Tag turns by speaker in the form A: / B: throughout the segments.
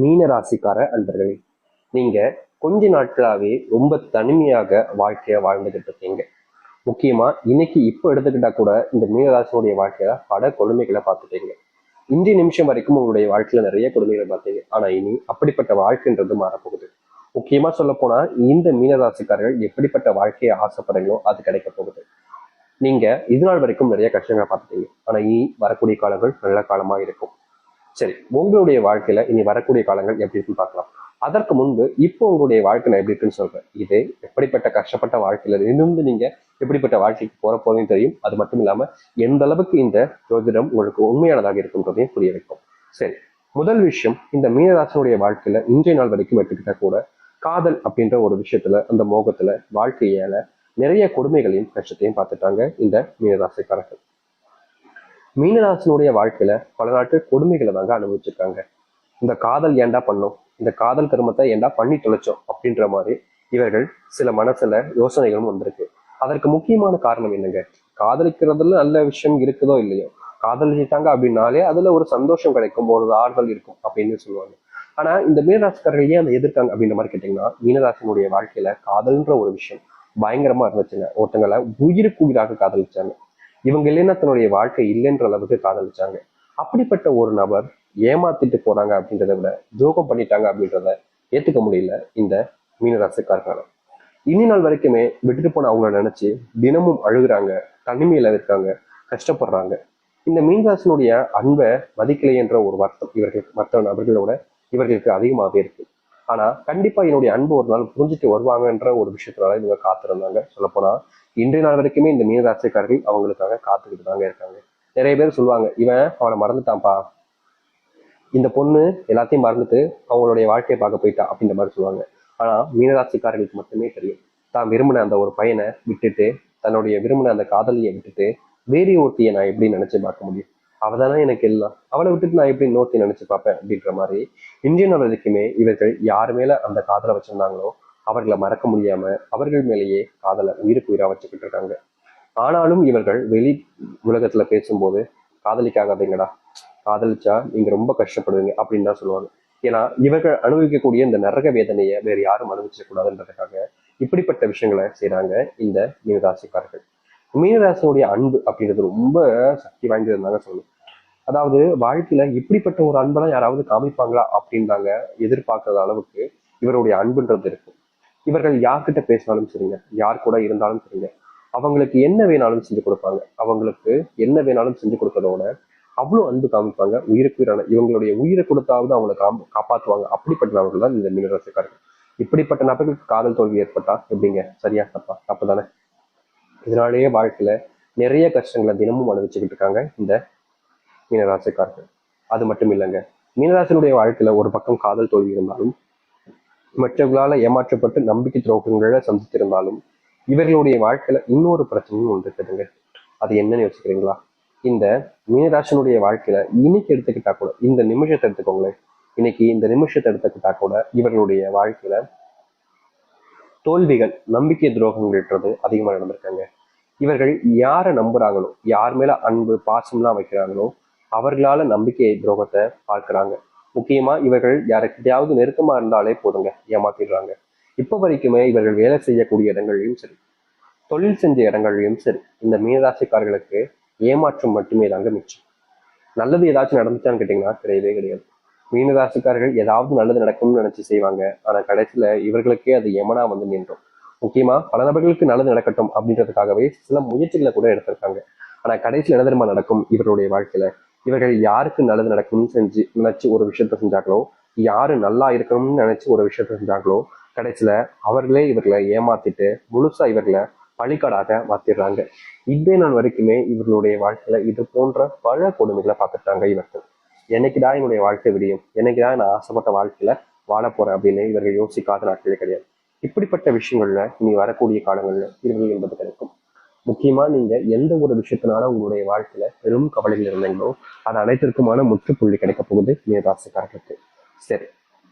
A: மீன ராசிக்கார அன்பர்களே, நீங்க கொஞ்ச நாட்களாவே ரொம்ப தனிமையாக வாழ்க்கைய வாழ்ந்துகிட்டு இருக்கீங்க. முக்கியமா இன்னைக்கு இப்ப எடுத்துக்கிட்டா கூட இந்த மீனராசினுடைய வாழ்க்கையில பல கொடுமைகளை பார்த்துட்டீங்க. இன்றைய நிமிஷம் வரைக்கும் உங்களுடைய வாழ்க்கையில நிறைய கொடுமைகளை பார்த்தீங்க. ஆனா இனி அப்படிப்பட்ட வாழ்க்கைன்றது மாறப்போகுது. முக்கியமா சொல்ல போனா இந்த மீனராசிக்காரர்கள் எப்படிப்பட்ட வாழ்க்கையை ஆசைப்படுறீங்களோ அது கிடைக்க போகுது. நீங்க இது நாள் வரைக்கும் நிறைய கஷ்டங்களை பார்த்துட்டீங்க. ஆனா இனி வரக்கூடிய காலங்கள் நல்ல காலமா இருக்கும். சரி, உங்களுடைய வாழ்க்கையில இனி வரக்கூடிய காலங்கள் எப்படி இருக்குன்னு பார்க்கலாம். அதற்கு முன்பு இப்போ உங்களுடைய வாழ்க்கையில எப்படி இருக்குன்னு சொல்றேன். இது எப்படிப்பட்ட கஷ்டப்பட்ட வாழ்க்கையில இருந்து நீங்க எப்படிப்பட்ட வாழ்க்கைக்கு போறீங்கன்னு தெரியும். அது மட்டும் இல்லாம எந்த அளவுக்கு இந்த ஜோதிடம் உங்களுக்கு உண்மையானதாக இருக்குன்றதையும் புரிய வைக்கும். சரி, முதல் விஷயம், இந்த மீனராசனுடைய வாழ்க்கையில இன்றைய நாள் வரைக்கும் எடுத்துக்கிட்டா கூட காதல் அப்படின்ற ஒரு விஷயத்துல, அந்த மோகத்துல வாழ்க்கையால நிறைய கொடுமைகளையும் கஷ்டத்தையும் பார்த்துட்டாங்க இந்த மீனராசிக்காரர்கள். மீனராசனுடைய வாழ்க்கையில பல நாட்கள் கொடுமைகளை தாங்க அனுபவிச்சிருக்காங்க. இந்த காதல் ஏண்டா பண்ணோம், இந்த காதல் கருமத்தை ஏண்டா பண்ணி தொலைச்சோம் அப்படின்ற மாதிரி இவர்கள் சில மனசுல யோசனைகளும் வந்திருக்கு. அதற்கு முக்கியமான காரணம் என்னங்க, காதலிக்கிறதுல நல்ல விஷயம் இருக்குதோ இல்லையோ, காதலிச்சிட்டாங்க அப்படின்னாலே அதுல ஒரு சந்தோஷம் கிடைக்கும், ஒரு ஆறுதல் இருக்கும் அப்படின்னு சொல்லுவாங்க. ஆனா இந்த மீனராசிக்காரர்கள் ஏன் அதை எதிர்க்காங்க அப்படின்ற மாதிரி கேட்டீங்கன்னா, மீனராசினுடைய வாழ்க்கையில காதல்ன்ற ஒரு விஷயம் பயங்கரமா இருந்துச்சுங்க. ஒருத்தங்களை உயிருக்கு உயிராக காதலிச்சாங்க. இவங்க இல்லைன்னா தன்னுடைய வாழ்க்கை இல்லைன்ற அளவுக்கு காதலிச்சாங்க. அப்படிப்பட்ட ஒரு நபர் ஏமாத்திட்டு போறாங்க அப்படின்றத விட துரோகம் பண்ணிட்டாங்க அப்படின்றத ஏத்துக்க முடியல இந்த மீனராசிக்காரர்களால. இனி நாள் வரைக்குமே விட்டுட்டு போன அவங்கள நினைச்சு தினமும் அழுகுறாங்க, தனிமையில இருக்காங்க, கஷ்டப்படுறாங்க. இந்த மீனராசினுடைய அன்பை மதிக்கலை என்ற ஒரு வருத்தம் இவர்களுக்கு மற்ற நபர்களோட இவர்களுக்கு அதிகமாகவே இருக்கு. ஆனா கண்டிப்பா என்னுடைய அன்பு ஒரு நாள் புரிஞ்சுட்டு வருவாங்கன்ற ஒரு விஷயத்தினால இவங்க காத்திருந்தாங்க. சொல்லப்போனா இன்றைய நாள் வரைக்குமே இந்த மீனராசிக்காரர்கள் அவங்களுக்காக காத்துக்கிட்டு தாங்க இருக்காங்க. நிறைய பேர் சொல்லுவாங்க, இவன் அவனை மறந்துட்டான்ப்பா, இந்த பொண்ணு எல்லாத்தையும் மறந்துட்டு அவங்களுடைய வாழ்க்கையை பார்க்க போயிட்டா அப்படின்ற மாதிரி சொல்லுவாங்க. ஆனா மீனராசிக்காரர்களுக்கு மட்டுமே தெரியும், தான் விரும்பின அந்த ஒரு பையனை விட்டுட்டு, தன்னுடைய விரும்பின அந்த காதலியை விட்டுட்டு வேறு ஒருத்தியை நான் எப்படி நினைச்சு பார்க்க முடியும், அவதானே எனக்கு எல்லாம், அவளை விட்டுட்டு நான் எப்படி இன்னொருத்தி நினைச்சு பார்ப்பேன் அப்படின்ற மாதிரி இந்திய நாள் வரைக்குமே இவர்கள் யார் மேல அந்த காதலை வச்சிருந்தாங்களோ அவர்களை மறக்க முடியாம அவர்கள் மேலேயே காதலை உயிருக்கு உயிரா வச்சுக்கிட்டு இருக்காங்க. ஆனாலும் இவர்கள் வெளி உலகத்துல பேசும்போது காதலிக்காதீங்கடா, காதலிச்சா நீங்க ரொம்ப கஷ்டப்படுவீங்க அப்படின்னு தான் சொல்லுவாங்க. ஏன்னா இவர்கள் அனுபவிக்கக்கூடிய இந்த நரக வேதனையை வேற யாரும் அனுபவிச்சிட கூடாதுன்றதுக்காக இப்படிப்பட்ட விஷயங்களை செய்யறாங்க இந்த மீனராசிக்காரர்கள். மீனராசினுடைய அன்பு அப்படின்றது ரொம்ப சக்தி வாய்ந்ததுனாங்க சொல்லணும். அதாவது வாழ்க்கையில இப்படிப்பட்ட ஒரு அன்பெல்லாம் யாராவது காமிப்பாங்களா அப்படின்னு தாங்க எதிர்பார்க்காத அளவுக்கு இவருடைய அன்புன்றது இருக்கும். இவர்கள் யார்கிட்ட பேசினாலும் சரிங்க, யார் கூட இருந்தாலும் சரிங்க, அவங்களுக்கு என்ன வேணாலும் செஞ்சு கொடுப்பாங்க. அவங்களுக்கு என்ன வேணாலும் செஞ்சு கொடுக்கறதோட அவ்வளவு அன்பு காமிப்பாங்க. உயிருக்கு உயிரான இவங்களுடைய உயிரை கொடுத்தாவது அவங்களை காப்பாற்றுவாங்க. அப்படிப்பட்ட நபர்கள் தான் இந்த மீனராசிக்காரர்கள். இப்படிப்பட்ட நபர்களுக்கு காதல் தோல்வி ஏற்பட்டா எப்படிங்க, சரியா தப்பா? தப்பு தானே. இதனாலேயே வாழ்க்கையில நிறைய கஷ்டங்களை தினமும் அனுபவிச்சுக்கிட்டு இருக்காங்க இந்த மீனராசிக்காரர்கள். அது மட்டும் இல்லைங்க, மீனராசினுடைய வாழ்க்கையில ஒரு பக்கம் காதல் தோல்வி இருந்தாலும், மற்றவர்களால ஏமாற்றப்பட்டு நம்பிக்கை துரோகங்களை சந்தித்திருந்தாலும், இவர்களுடைய வாழ்க்கையில இன்னொரு பிரச்சனையும் ஒன்று இருக்குதுங்க. அது என்னன்னு யோசிக்கிறீங்களா? இந்த மீனராசினுடைய வாழ்க்கையில இன்னைக்கு எடுத்துக்கிட்டா கூட, இந்த நிமிஷத்தை எடுத்துக்கோங்களேன், இன்னைக்கு இந்த நிமிஷத்தை எடுத்துக்கிட்டா கூட இவர்களுடைய வாழ்க்கையில தோல்விகள், நம்பிக்கை துரோகங்கள்ன்றது அதிகமா நடந்திருக்காங்க. இவர்கள் யாரை நம்புறாங்களோ, யார் மேல அன்பு பாசம்லாம் வைக்கிறாங்களோ அவர்களால நம்பிக்கை துரோகத்தை பார்க்கிறாங்க. முக்கியமா இவர்கள் யாருக்கிட்டையாவது நெருக்கமா இருந்தாலே போதுங்க ஏமாத்திடுறாங்க. இப்ப வரைக்குமே இவர்கள் வேலை செய்யக்கூடிய இடங்கள்லையும் சரி, தொழில் செஞ்ச இடங்கள்லையும் சரி, இந்த மீனராசிக்காரர்களுக்கு ஏமாற்றம் மட்டுமே தாங்க மிச்சம். நல்லது ஏதாச்சும் நடந்துச்சான்னு கேட்டீங்கன்னா கிடையவே கிடையாது. மீனராசிக்காரர்கள் ஏதாவது நல்லது நடக்கும்னு நினைச்சு செய்வாங்க. ஆனா கடைசியில இவர்களுக்கே அது எமனா வந்து நின்றோம். முக்கியமா பல நபர்களுக்கு நல்லது நடக்கட்டும் அப்படின்றதுக்காகவே சில முயற்சிகளை கூட எடுத்திருக்காங்க. ஆனா கடைசியில் என்ன தெரியுமா நடக்கும் இவருடைய வாழ்க்கையில? இவர்கள் யாருக்கு நல்லது நடக்கும்னு செஞ்சு நினைச்சு ஒரு விஷயத்த செஞ்சாங்களோ, யாரு நல்லா இருக்கணும்னு நினைச்சு ஒரு விஷயத்த செஞ்சாங்களோ, கடைசியில அவர்களே இவர்களை ஏமாத்திட்டு முழுசா இவர்களை பழிக்காடாக மாத்திடுறாங்க. இதே நாள் வரைக்குமே இவர்களுடைய வாழ்க்கையில இது போன்ற பல கொடுமைகளை பார்த்துட்டாங்க இவர்கள். என்னைக்குதான் என்னுடைய வாழ்க்கை விடியும், என்னைக்குதான் நான் ஆசைப்பட்ட வாழ்க்கையில வாழ போறேன் அப்படின்னு இவர்கள் யோசிக்காத நாட்களே கிடையாது. இப்படிப்பட்ட விஷயங்கள்ல இனி வரக்கூடிய காலங்கள்ல தீர்வு என்பது கிடைக்கும். முக்கியமா நீங்க எந்த ஒரு விஷயத்தினால உங்களுடைய வாழ்க்கையில பெரும் கவலைகள் இருந்தீங்களோ அது அனைத்திற்குமான முற்றுப்புள்ளி கிடைக்க போகுது மீனராசிக்காரர்களுக்கு. சரி,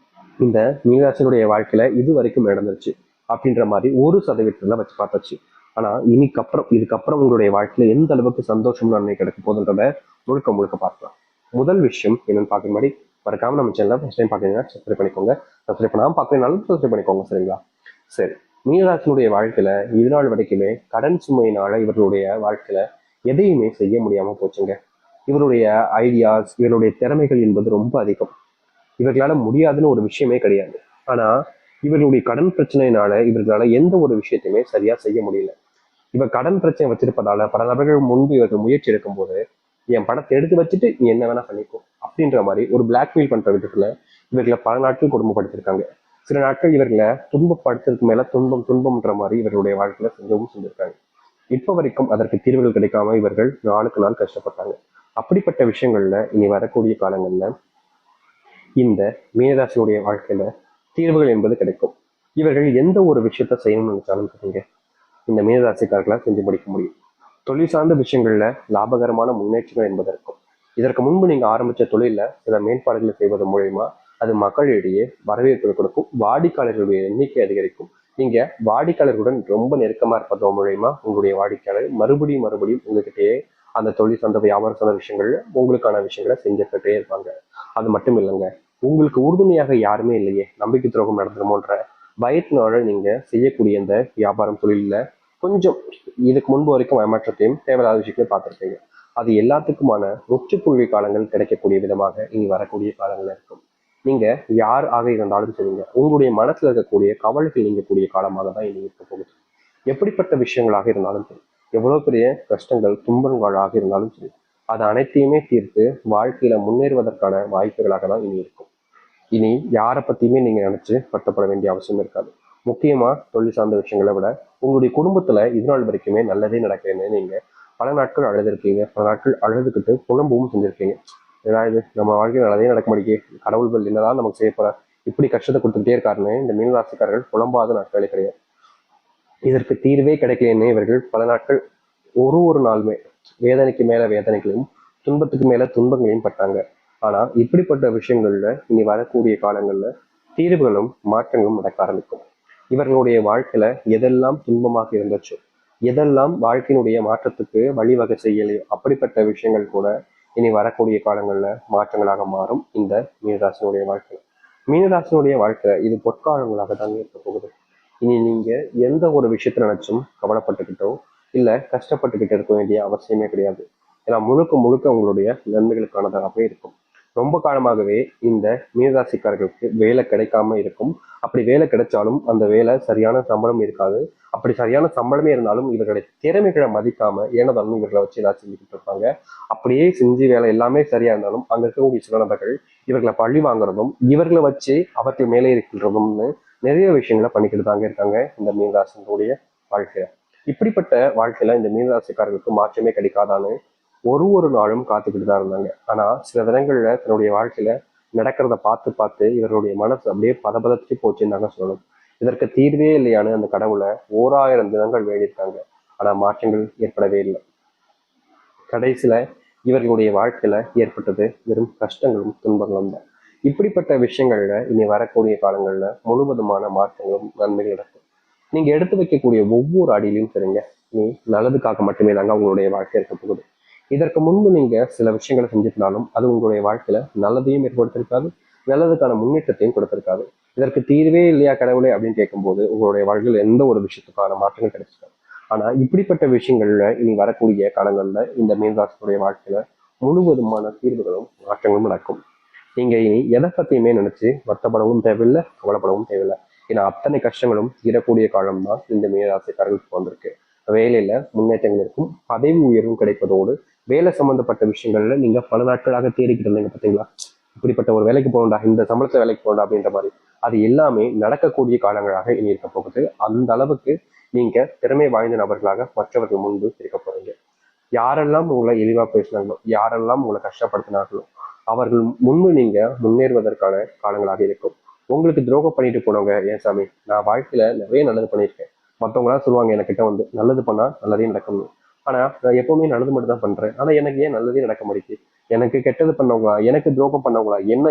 A: இந்த மீனராசினுடைய வாழ்க்கையில இது வரைக்கும் நடந்துருச்சு அப்படின்ற மாதிரி 1% வச்சு பார்த்தாச்சு. ஆனா இதுக்கப்புறம் உங்களுடைய வாழ்க்கையில எந்த அளவுக்கு சந்தோஷம் நன்மை கிடைக்க போகுதுன்றத முழுக்க முழுக்க பார்க்கலாம். முதல் விஷயம் என்னன்னு பார்க்க முன்னாடி மறக்காம நம்ம சேனலை ஃபர்ஸ்ட் டைம் பார்க்குறீங்கன்னா சப்ஸ்கிரைப் பண்ணிக்கோங்க. சப்ஸ்கிரைப் பண்ணாமல் பார்க்குறீங்கனாலும் சப்ஸ்கிரைப் பண்ணிக்கோங்க. சரிங்களா? சரி. மீனராசினுடைய வாழ்க்கையில இது நாள் வரைக்குமே கடன் சுமையினால இவர்களுடைய வாழ்க்கையில எதையுமே செய்ய முடியாம போச்சுங்க. இவருடைய ஐடியாஸ், இவருடைய திறமைகள் என்பது ரொம்ப அதிகம். இவர்களால முடியாதுன்னு ஒரு விஷயமே கிடையாது. ஆனா இவர்களுடைய கடன் பிரச்சனையினால இவர்களால எந்த ஒரு விஷயத்தையுமே சரியா செய்ய முடியல. இவர் கடன் பிரச்சனை வச்சிருப்பதால பல நபர்கள் முன்பு இவர்கள் முயற்சி எடுக்கும் போது என் பணத்தை எடுத்து வச்சுட்டு நீ என்ன வேணா பண்ணிக்கோ அப்படின்ற மாதிரி ஒரு பிளாக்மெயில் பண்ற விதத்துல இவர்களை பல நாட்கள் கொடுமைப்படுத்திருக்காங்க. சில நாட்கள் இவர்களை துன்பப்படுத்துறதுக்கு மேல துன்பம் துன்பம்ன்ற மாதிரி இவர்களுடைய வாழ்க்கையில செஞ்சவும் செஞ்சிருக்காங்க. இப்ப வரைக்கும் அதற்கு தீர்வுகள் கிடைக்காம இவர்கள் நாளுக்கு நாள் கஷ்டப்பட்டாங்க. அப்படிப்பட்ட விஷயங்கள்ல இனி வரக்கூடிய காலங்கள்ல இந்த மீனராசியுடைய வாழ்க்கையில தீர்வுகள் என்பது கிடைக்கும். இவர்கள் எந்த ஒரு விஷயத்த செய்யணும்னு நினைச்சாலும் சரிங்க, இந்த மீனராசிக்காரர்களால் செஞ்சு முடிக்க முடியும். தொழில் சார்ந்த விஷயங்கள்ல லாபகரமான முன்னேற்றங்கள் என்பது இருக்கும். இதற்கு முன்பு நீங்க ஆரம்பிச்ச தொழில சில மேம்பாடுகளை செய்வதன் மூலயமா அது மக்களிடையே வரவேற்பு கொடுக்கும். வாடிக்கையாளர்களுடைய எண்ணிக்கை அதிகரிக்கும். நீங்க வாடிக்கையாளர்களுடன் ரொம்ப நெருக்கமா இருப்பதன் மூலயமா உங்களுடைய வாடிக்கையாளர் மறுபடியும் மறுபடியும் உங்ககிட்டயே அந்த தொழில் சார்ந்த வியாபாரம் சார்ந்த விஷயங்கள்ல உங்களுக்கான விஷயங்களை செஞ்சுக்கிட்டே இருப்பாங்க. அது மட்டும் இல்லைங்க, உங்களுக்கு உறுதுணையாக யாருமே இல்லையே, நம்பிக்கை துரோகம் நடந்துருமோன்ற பயத்தினால நீங்க செய்யக்கூடிய இந்த வியாபாரம் தொழில கொஞ்சம் இதுக்கு முன்பு வரைக்கும் ஏமாற்றத்தையும் தேவையில்லாத விஷயத்தையும் பார்த்துருப்பீங்க. அது எல்லாத்துக்குமான முற்றுப்புள்ளி காலங்கள் கிடைக்கக்கூடிய விதமாக இனி வரக்கூடிய காலங்கள் இருக்கும். நீங்க யார் ஆக இருந்தாலும் சரிங்க, உங்களுடைய மனசுல இருக்கக்கூடிய கவலைகள் நீங்கக்கூடிய காலமாக தான் இனி இருக்க போகுது. எப்படிப்பட்ட விஷயங்களாக இருந்தாலும் சரி, எவ்வளவு பெரிய கஷ்டங்கள் துன்பங்களாக இருந்தாலும் சரி, அது அனைத்தையுமே தீர்த்து வாழ்க்கையில முன்னேறுவதற்கான வாய்ப்புகளாக தான் இனி இருக்கும். இனி யாரை பத்தியுமே நீங்க நினைச்சு வருத்தப்பட வேண்டிய அவசியம் இருக்காது. முக்கியமா தொழில் சார்ந்த விஷயங்களை விட உங்களுடைய குடும்பத்துல இது நாள் வரைக்குமே நல்லதே நடக்கிறேன்னு நீங்க பல நாட்கள் அழுதுருக்கீங்க, பல நாட்கள் அழுதுகிட்டு புலம்பவும் செஞ்சிருக்கீங்க. ஏதாவது நம்ம வாழ்க்கையில் நல்லதே நடக்க மாட்டேங்குது, கடவுள்கள் என்னதான் நமக்கு செய்ய போற, இப்படி கஷ்டத்தை கொடுத்துக்கிட்டே இருக்காருன்னு இந்த மீனராசிக்காரர்கள் புலம்பாத நாட்களே கிடையாது. இதற்கு தீர்வே கிடைக்கலன்னு இவர்கள் பல நாட்கள் ஒரு ஒரு நாளுமே வேதனைக்கு மேல வேதனைகளையும் துன்பத்துக்கு மேல துன்பங்களையும் பட்டாங்க. ஆனா இப்படிப்பட்ட விஷயங்கள்ல இனி வரக்கூடிய காலங்கள்ல தீர்வுகளும் மாற்றங்களும் நடக்க ஆரம்பிக்கும். இவர்களுடைய வாழ்க்கையில எதெல்லாம் துன்பமாக இருந்துச்சோ, எதெல்லாம் வாழ்க்கையினுடைய மாற்றத்துக்கு வழிவகை செய்யலையோ அப்படிப்பட்ட விஷயங்கள் கூட இனி வரக்கூடிய காலங்கள்ல மாற்றங்களாக மாறும் இந்த மீனராசினுடைய வாழ்க்கையில. மீனராசினுடைய வாழ்க்கை இது பொற்காலங்களாக தாங்க இருக்க போகுது. இனி நீங்க எந்த ஒரு விஷயத்த நினைச்சும் கவலைப்பட்டுக்கிட்டோ இல்ல கஷ்டப்பட்டுக்கிட்டு இருக்க வேண்டிய அவசியமே கிடையாது. ஏன்னா முழுக்க முழுக்க உங்களுடைய நன்மைகளுக்கானதாகவே இருக்கும். ரொம்ப காலமாகவே இந்த மீனராசிக்காரர்களுக்கு வேலை கிடைக்காம இருக்கும். அப்படி வேலை கிடைச்சாலும் அந்த வேலை சரியான சம்பளம் இருக்காது. அப்படி சரியான சம்பளமே இருந்தாலும் இவர்களுடைய திறமைகளை மதிக்காம ஏனதாலும் இவர்களை வச்சு ஏதாச்சும் செஞ்சுக்கிட்டு இருப்பாங்க. அப்படியே செஞ்சு வேலை எல்லாமே சரியா இருந்தாலும் அங்க இருக்கக்கூடிய சில நபர்கள் இவர்களை பழி வாங்குறதும் இவர்களை வச்சு அவர்கள் மேலே இருக்கின்றதும்னு நிறைய விஷயங்களை பண்ணிக்கிட்டு தாங்க இருக்காங்க இந்த மீனராசினுடைய வாழ்க்கையில. இப்படிப்பட்ட வாழ்க்கையில இந்த மீனராசிக்காரர்களுக்கு மாற்றமே கிடைக்காதான்னு ஒரு ஒரு நாளும் காத்துக்கிட்டு தான் இருந்தாங்க. ஆனா சில தினங்கள்ல தன்னுடைய வாழ்க்கையில நடக்கிறத பார்த்து பார்த்து இவருடைய மனசு அப்படியே பதபதச்சு போச்சுன்னு தாங்க சொல்லணும். இதற்கு தீர்வே இல்லையான்னு அந்த கடவுளை 1000 தினங்கள் வேண்டியிருக்காங்க. ஆனா மாற்றங்கள் ஏற்படவே இல்லை. கடைசியில இவர்களுடைய வாழ்க்கையில ஏற்பட்டது வெறும் கஷ்டங்களும் துன்பங்களும் தான். இப்படிப்பட்ட விஷயங்கள்ல இனி வரக்கூடிய காலங்கள்ல முழுவதுமான மாற்றங்களும் நன்மைகள் நடக்கும். நீங்க எடுத்து வைக்கக்கூடிய ஒவ்வொரு அடியிலையும் சரிங்க, நீ நல்லதுக்காக மட்டுமே தாங்க உங்களுடைய வாழ்க்கை இருக்க போகுது. இதற்கு முன்பு நீங்க சில விஷயங்களை செஞ்சிருந்தாலும் அது உங்களுடைய வாழ்க்கையில நல்லதையும் ஏற்படுத்திருக்காது, நல்லதுக்கான முன்னேற்றத்தையும் கொடுத்திருக்காது. இதற்கு தீர்வே இல்லையா கடவுளே அப்படின்னு கேட்கும்போது உங்களுடைய வாழ்க்கையில் எந்த ஒரு விஷயத்துக்கான மாற்றங்கள் கிடைச்சிருக்காது. ஆனா இப்படிப்பட்ட விஷயங்கள்ல இனி வரக்கூடிய காலங்கள்ல இந்த மீனராசினுடைய வாழ்க்கையில முழுவதுமான தீர்வுகளும் மாற்றங்களும் நடக்கும். நீங்க இனி எதை பத்தியுமே நினைச்சு வருத்தப்படவும் தேவையில்லை, கவலைப்படவும் தேவையில்லை. ஏன்னா அத்தனை கஷ்டங்களும் தீரக்கூடிய காலம் தான் இந்த மீனராசிக்காரர்களுக்கு வந்திருக்கு. வேலையில முன்னேற்றங்கள் இருக்கும், பதவி உயர்வும் கிடைப்பதோடு வேலை சம்பந்தப்பட்ட விஷயங்கள்ல நீங்க பல நாட்களாக தேடிக்கிட்டு இருந்தீங்க பார்த்தீங்களா, இப்படிப்பட்ட ஒரு வேலைக்கு போகணும்டா, இந்த சம்பளத்துல வேலைக்கு போகணும்டா அப்படின்ற மாதிரி அது எல்லாமே நடக்கக்கூடிய காலங்களாக இனி இருக்க போகுது. அந்த அளவுக்கு நீங்க திறமை வாய்ந்த நபர்களாக மற்றவர்கள் முன்பு இருக்க போறீங்க. யாரெல்லாம் உங்களை இழிவா பேசினாங்களோ, யாரெல்லாம் உங்களை கஷ்டப்படுத்தினார்களோ அவர்கள் முன்பு நீங்க முன்னேறுவதற்கான காலங்களாக இருக்கும். உங்களுக்கு துரோகம் பண்ணிட்டு போனவங்க, ஏன் சாமி நான் வாழ்க்கையில நிறைய நல்லது பண்ணியிருக்கேன், மற்றவங்களாம் சொல்லுவாங்க என்கிட்ட வந்து நல்லது பண்ணா நல்லதே நடக்கும், ஆனா நான் எப்பவுமே நல்லது மட்டும் தான் பண்றேன், ஆனா எனக்கு ஏன் நல்லதே நடக்க மாட்டேங்குது, எனக்கு கெட்டது பண்ணவங்களா, எனக்கு துரோகம் பண்ணவங்களா, என்ன